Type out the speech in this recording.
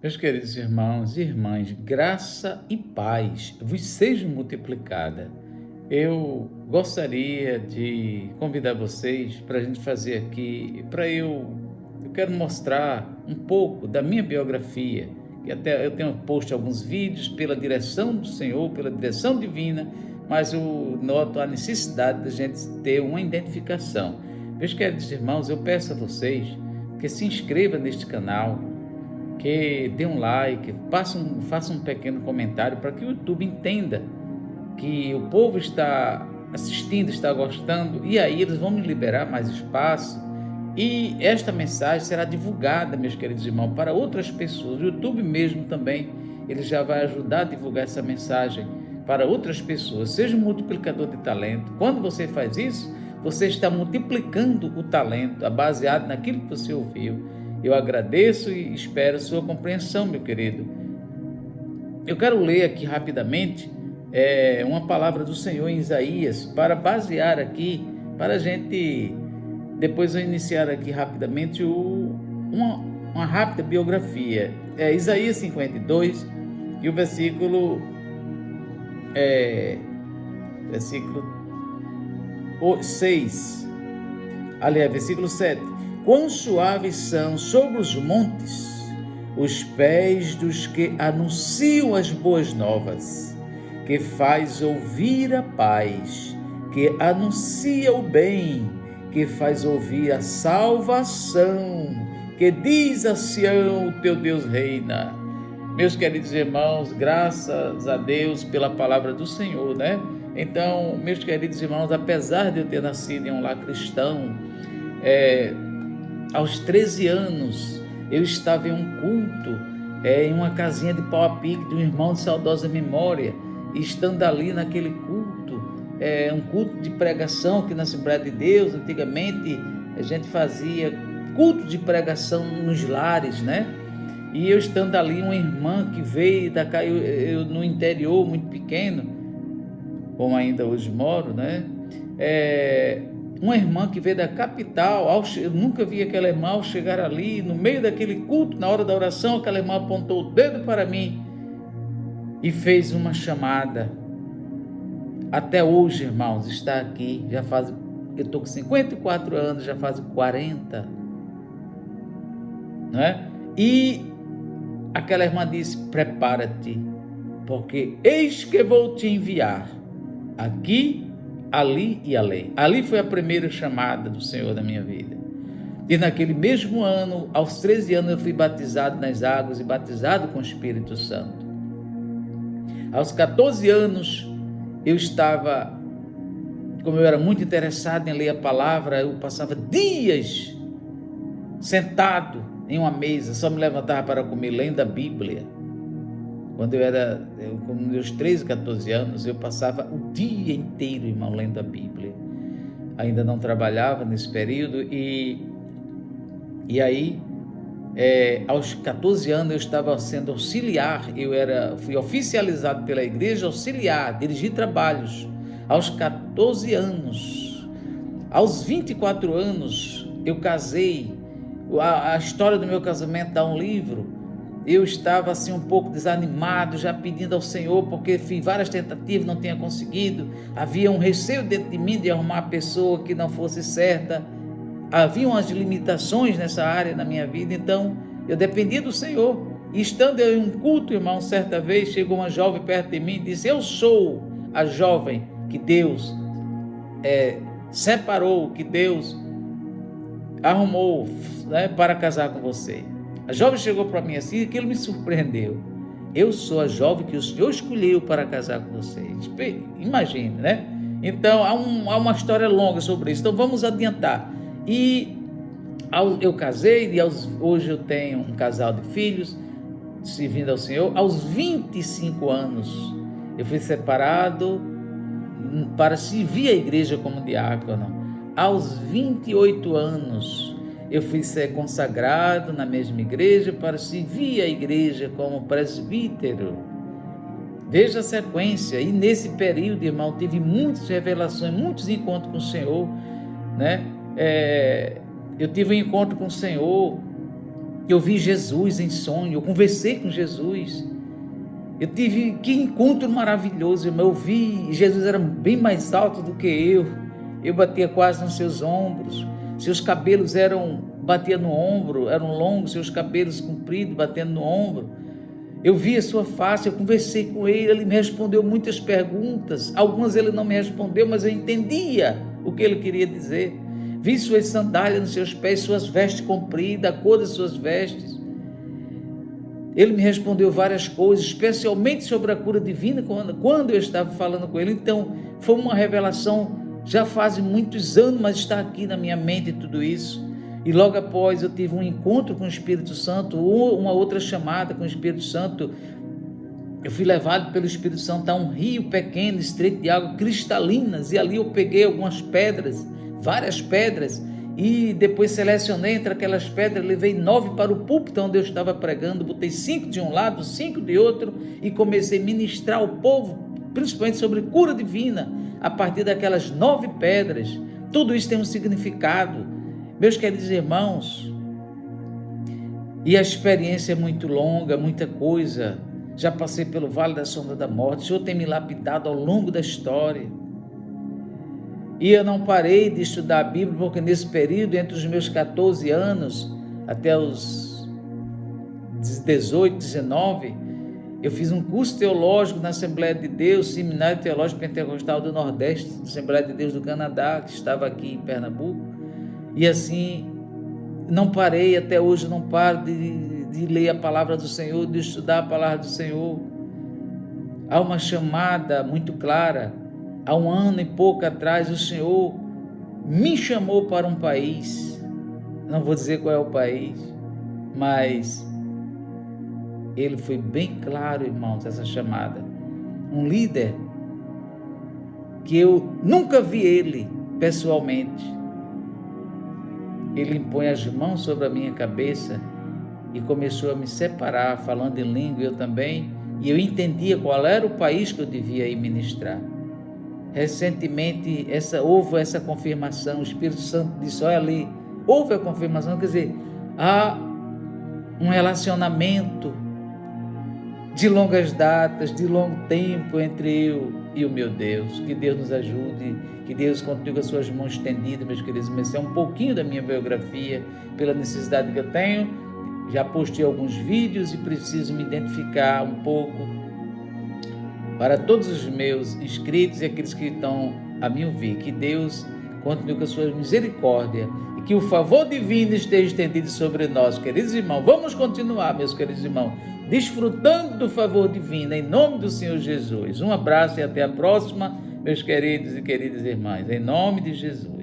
Meus queridos irmãos e irmãs, graça e paz vos sejam multiplicada. Eu gostaria de convidar vocês para a gente fazer aqui, eu quero mostrar um pouco da minha biografia, que até eu tenho posto alguns vídeos pela direção do Senhor, pela direção divina, mas eu noto a necessidade da gente ter uma identificação. Meus queridos irmãos, eu peço a vocês que se inscrevam neste canal, que dê um like, faça um pequeno comentário para que o YouTube entenda que o povo está assistindo, está gostando, e aí eles vão me liberar mais espaço e esta mensagem será divulgada, meus queridos irmãos, para outras pessoas. O YouTube mesmo também, ele já vai ajudar a divulgar essa mensagem para outras pessoas. Seja um multiplicador de talento. Quando você faz isso, você está multiplicando o talento, baseado naquilo que você ouviu. Eu agradeço e espero sua compreensão, meu querido. Eu quero ler aqui rapidamente uma palavra do Senhor em Isaías, para basear aqui, para a gente, depois eu iniciar aqui rapidamente uma rápida biografia. Isaías 52 e o versículo 6, aliás, versículo 7. Quão suaves são sobre os montes os pés dos que anunciam as boas novas, que faz ouvir a paz, que anuncia o bem, que faz ouvir a salvação, que diz a Sião: o teu Deus reina. Meus queridos irmãos, graças a Deus pela palavra do Senhor, né? Então, meus queridos irmãos, apesar de eu ter nascido em um lar cristão, aos 13 anos, eu estava em um culto, em uma casinha de pau a pique de um irmão de saudosa memória, e estando ali naquele culto, um culto de pregação que na Assembleia de Deus, antigamente, a gente fazia culto de pregação nos lares, né? E eu estando ali, uma irmã que veio da cá, eu no interior, muito pequeno, como ainda hoje moro, né? Uma irmã que veio da capital, eu nunca vi aquela irmã, ao chegar ali, no meio daquele culto, na hora da oração, aquela irmã apontou o dedo para mim e fez uma chamada. Até hoje, irmãos, está aqui, eu estou com 54 anos, já faz 40, não é? E aquela irmã disse: prepara-te, porque eis que vou te enviar aqui, ali e além. Ali foi a primeira chamada do Senhor na minha vida. E naquele mesmo ano, aos 13 anos, eu fui batizado nas águas e batizado com o Espírito Santo. Aos 14 anos, eu estava, como eu era muito interessado em ler a palavra, eu passava dias sentado em uma mesa, só me levantava para comer, lendo a Bíblia. Quando com meus 13, 14 anos, eu passava o dia inteiro, irmão, lendo a Bíblia. Ainda não trabalhava nesse período e aí, aos 14 anos, eu estava sendo auxiliar, fui oficializado pela igreja auxiliar, dirigi trabalhos. Aos 14 anos, aos 24 anos, eu casei. A história do meu casamento dá um livro. Eu estava assim um pouco desanimado, já pedindo ao Senhor, porque fiz várias tentativas, não tinha conseguido. Havia um receio dentro de mim de arrumar uma pessoa que não fosse certa. Havia umas limitações nessa área na minha vida, então eu dependia do Senhor. E estando eu em um culto, irmão, certa vez chegou uma jovem perto de mim e disse: eu sou a jovem que Deus separou, que Deus arrumou, né, para casar com você. A jovem chegou para mim assim, e aquilo me surpreendeu. Eu sou a jovem que o Senhor escolheu para casar com vocês. Imagine, né? Então, há uma história longa sobre isso. Então, vamos adiantar. E eu casei, e hoje eu tenho um casal de filhos, servindo ao Senhor. Aos 25 anos, eu fui separado para servir a igreja como diácono. Aos 28 anos, eu fui ser consagrado na mesma igreja para servir a igreja como presbítero. Veja a sequência. E nesse período, irmão, tive muitas revelações, muitos encontros com o Senhor, né? Eu tive um encontro com o Senhor Eu vi Jesus em sonho, eu conversei com Jesus. Eu tive que encontro maravilhoso, irmão. Eu vi, Jesus era bem mais alto do que eu. Eu batia quase nos seus ombros. Seus cabelos batiam no ombro, eram longos, seus cabelos compridos, batendo no ombro. Eu vi a sua face, eu conversei com ele me respondeu muitas perguntas. Algumas ele não me respondeu, mas eu entendia o que ele queria dizer. Vi suas sandálias nos seus pés, suas vestes compridas, a cor das suas vestes. Ele me respondeu várias coisas, especialmente sobre a cura divina, quando eu estava falando com ele. Então, foi uma revelação, já faz muitos anos, mas está aqui na minha mente tudo isso. E logo após eu tive um encontro com o Espírito Santo, uma outra chamada com o Espírito Santo. Eu fui levado pelo Espírito Santo a um rio pequeno, estreito de água cristalinas, e ali eu peguei algumas pedras, várias pedras, e depois selecionei entre aquelas pedras, levei 9 para o púlpito onde eu estava pregando, botei 5 de um lado, 5 de outro, e comecei a ministrar ao povo, principalmente sobre cura divina, a partir daquelas 9 pedras. Tudo isso tem um significado, meus queridos irmãos, e a experiência é muito longa, muita coisa. Já passei pelo vale da sombra da morte, o Senhor tem me lapidado ao longo da história. E eu não parei de estudar a Bíblia, porque nesse período, entre os meus 14 anos até os 18, 19, eu fiz um curso teológico na Assembleia de Deus, Seminário Teológico Pentecostal do Nordeste, Assembleia de Deus do Canadá, que estava aqui em Pernambuco. E assim, não parei, até hoje não paro de ler a palavra do Senhor, de estudar a palavra do Senhor. Há uma chamada muito clara. Há 1 ano e pouco atrás, o Senhor me chamou para um país, não vou dizer qual é o país, mas ele foi bem claro, irmãos, essa chamada. Um líder que eu nunca vi ele pessoalmente. Ele impõe as mãos sobre a minha cabeça e começou a me separar, falando em língua, eu também, e eu entendia qual era o país que eu devia ir ministrar. Recentemente houve essa confirmação, o Espírito Santo disse, olha ali, houve a confirmação, quer dizer, há um relacionamento de longas datas, de longo tempo entre eu e o meu Deus. Que Deus nos ajude, que Deus continue com as suas mãos estendidas, meus queridos. Esse é um pouquinho da minha biografia, pela necessidade que eu tenho. Já postei alguns vídeos e preciso me identificar um pouco para todos os meus inscritos e aqueles que estão a me ouvir. Que Deus continue com a sua misericórdia e que o favor divino esteja estendido sobre nós, queridos irmãos. Vamos continuar, meus queridos irmãos, desfrutando do favor divino, em nome do Senhor Jesus. Um abraço e até a próxima, meus queridos e queridas irmãs, em nome de Jesus.